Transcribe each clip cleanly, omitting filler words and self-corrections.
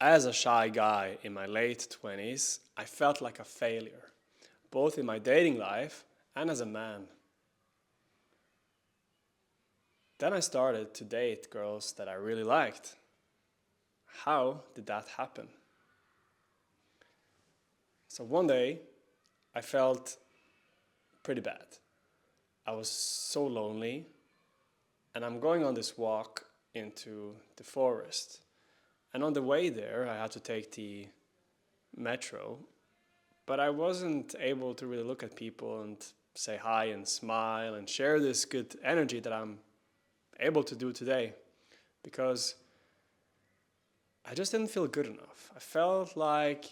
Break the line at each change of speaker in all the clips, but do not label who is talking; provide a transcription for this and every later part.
As a shy guy in my late 20s, I felt like a failure, both in my dating life and as a man. Then I started to date girls that I really liked. How did that happen? So one day, I felt pretty bad. I was so lonely, and I'm going on this walk into the forest. And on the way there, I had to take the metro, but I wasn't able to really look at people and say hi and smile and share this good energy that I'm able to do today because I just didn't feel good enough. I felt like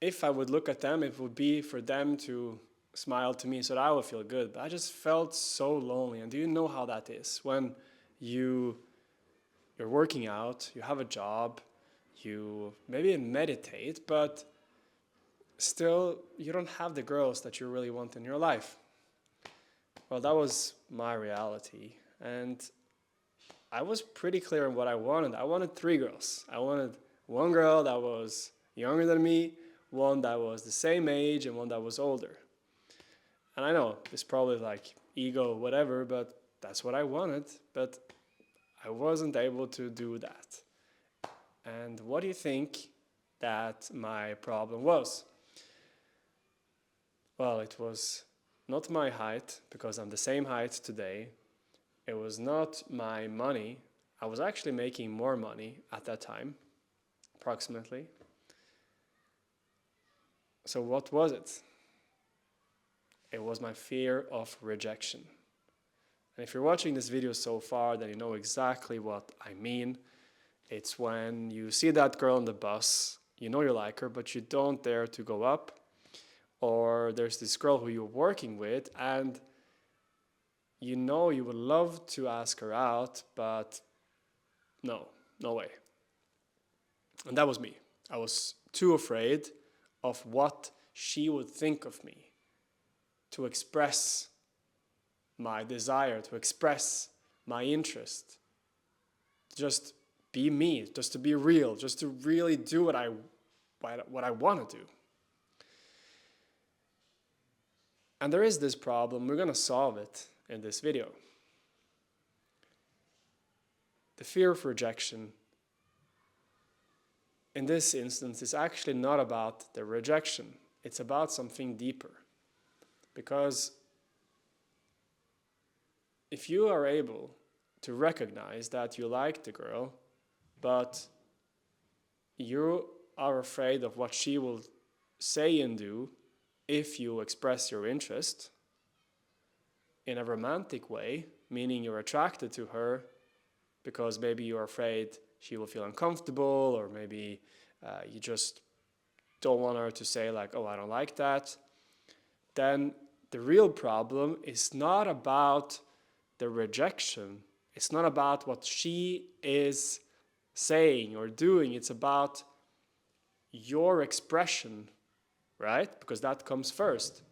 if I would look at them, it would be for them to smile to me so that I would feel good. But I just felt so lonely. And do you know how that is? When you're working out, you have a job, you maybe meditate, but still you don't have the girls that you really want in your life. Well, that was my reality. And I was pretty clear on what I wanted. I wanted three girls. I wanted one girl that was younger than me, one that was the same age, and one that was older. And I know it's probably like ego, whatever, but that's what I wanted. But I wasn't able to do that. And what do you think that my problem was? Well, it was not my height, because I'm the same height today. It was not my money. I was actually making more money at that time, approximately. So what was it? It was my fear of rejection. And if you're watching this video so far, then you know exactly what I mean. It's when you see that girl on the bus, you know you like her, but you don't dare to go up. Or there's this girl who you're working with, and you know you would love to ask her out, but no way. And that was me. I was too afraid of what she would think of me to express my desire, to express my interest, just be me, just to be real, just to really do what I want to do. And there is this problem. We're going to solve it in this video. The fear of rejection in this instance is actually not about the rejection. It's about something deeper. Because if you are able to recognize that you like the girl, but you are afraid of what she will say and do if you express your interest in a romantic way, meaning you're attracted to her because maybe you're afraid she will feel uncomfortable, or maybe you just don't want her to say like, oh, I don't like that, then the real problem is not about the rejection. It's not about what she is saying or doing. It's about your expression, right? Because that comes first.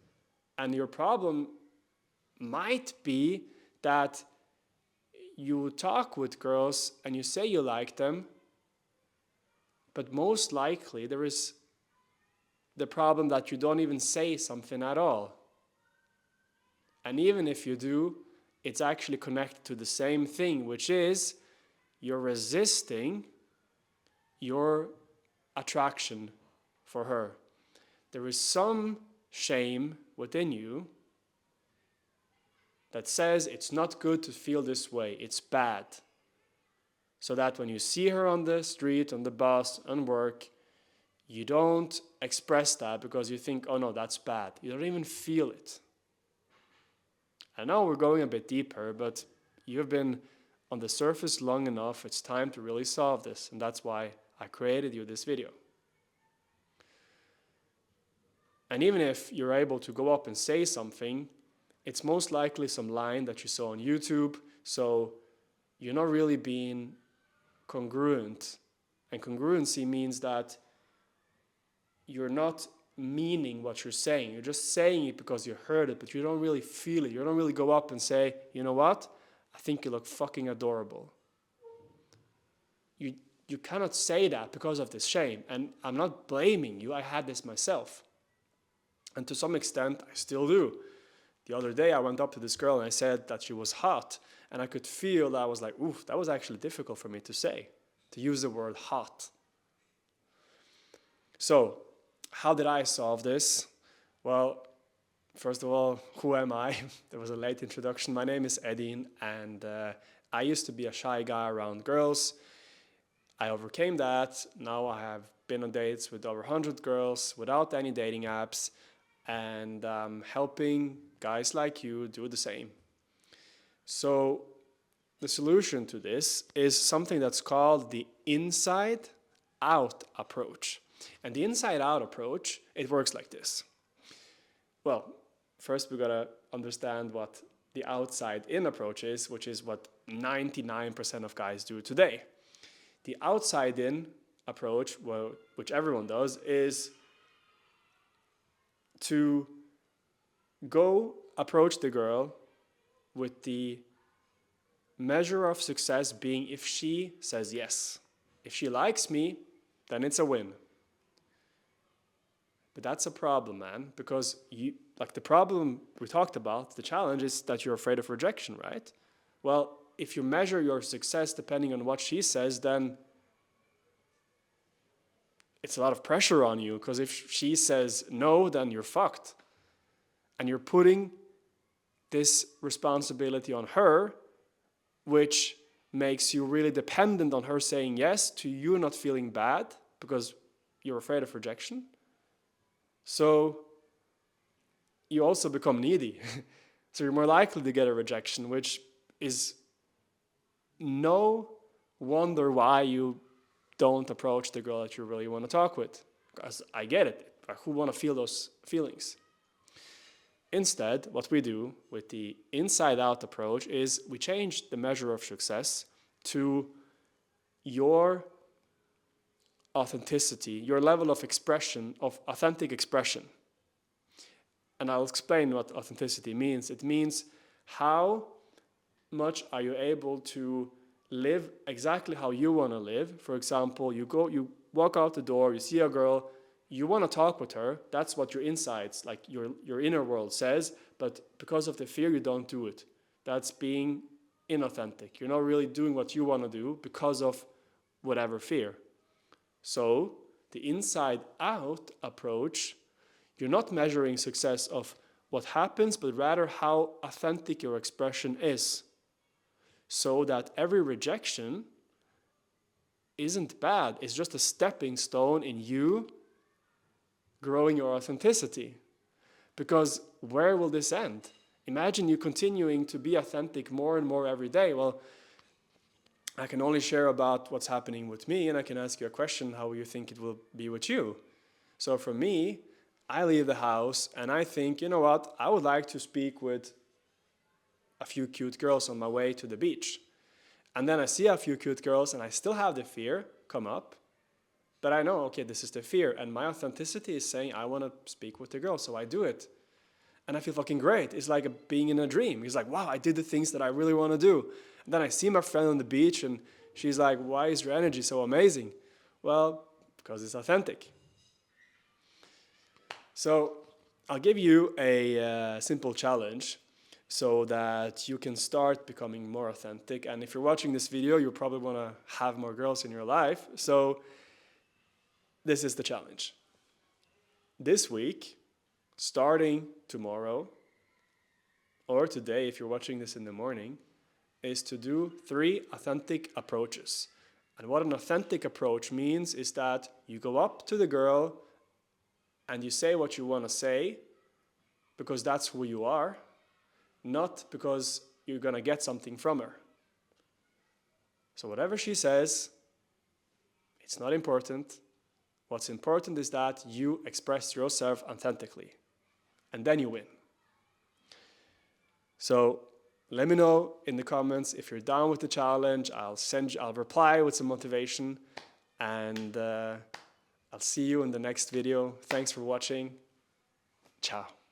And your problem might be that you talk with girls and you say you like them, but most likely there is the problem that you don't even say something at all. And even if you do, it's actually connected to the same thing, which is you're resisting your attraction for her. There is some shame within you that says it's not good to feel this way, it's bad. So that when you see her on the street, on the bus, on work, you don't express that because you think, oh no, that's bad. You don't even feel it. I know we're going a bit deeper, but you've been on the surface long enough. It's time to really solve this, and that's why I created you this video. And even if you're able to go up and say something, it's most likely some line that you saw on YouTube, so you're not really being congruent. And congruency means that you're not meaning what you're saying. You're just saying it because you heard it, but you don't really feel it. You don't really go up and say, you know what? I think you look fucking adorable. you cannot say that because of this shame. And I'm not blaming you. I had this myself. And to some extent, I still do. The other day, I went up to this girl and I said that she was hot. And I could feel that I was like, oof, that was actually difficult for me to say, to use the word hot. So, how did I solve this? Well, first of all, who am I? There was a late introduction. My name is Edin, and I used to be a shy guy around girls. I overcame that. Now I have been on dates with over 100 girls without any dating apps, and helping guys like you do the same. So the solution to this is something that's called the inside-out approach. And the inside-out approach, it works like this. Well, first we gotta understand what the outside-in approach is, which is what 99% of guys do today. The outside-in approach, well, which everyone does, is to go approach the girl with the measure of success being if she says yes. If she likes me, then it's a win. But that's a problem, man, because the problem we talked about, the challenge is that you're afraid of rejection, right? Well, if you measure your success depending on what she says, then it's a lot of pressure on you, because if she says no, then you're fucked. And you're putting this responsibility on her, which makes you really dependent on her saying yes to you not feeling bad because you're afraid of rejection. So you also become needy. So you're more likely to get a rejection, which is no wonder why you don't approach the girl that you really want to talk with. Because I get it. Who want to feel those feelings? Instead, what we do with the inside-out approach is we change the measure of success to your authenticity, your level of expression, of authentic expression. And I'll explain what authenticity means. It means how much are you able to live exactly how you want to live. For example, you walk out the door, you see a girl, you want to talk with her. That's what your insides, like your inner world says, but because of the fear, you don't do it. That's being inauthentic. You're not really doing what you want to do because of whatever fear. So the inside-out approach, you're not measuring success of what happens, but rather how authentic your expression is. So that every rejection isn't bad. It's just a stepping stone in you growing your authenticity. Because where will this end? Imagine you continuing to be authentic more and more every day. Well, I can only share about what's happening with me, and I can ask you a question, how you think it will be with you. So for me, I leave the house and I think, you know what, I would like to speak with a few cute girls on my way to the beach. And then I see a few cute girls and I still have the fear come up, but I know, okay, this is the fear, and my authenticity is saying I want to speak with the girl, so I do it. And I feel fucking great. It's like being in a dream. It's like, wow, I did the things that I really want to do. And then I see my friend on the beach and she's like, why is your energy so amazing? Well, because it's authentic. So I'll give you a simple challenge so that you can start becoming more authentic. And if you're watching this video, you probably want to have more girls in your life. So this is the challenge. This week, starting tomorrow, or today if you're watching this in the morning, is to do 3 authentic approaches. And what an authentic approach means is that you go up to the girl and you say what you want to say because that's who you are, not because you're going to get something from her. So whatever she says, it's not important. What's important is that you express yourself authentically, and then you win. So let me know in the comments if you're down with the challenge. I'll reply with some motivation, and I'll see you in the next video. Thanks for watching. Ciao.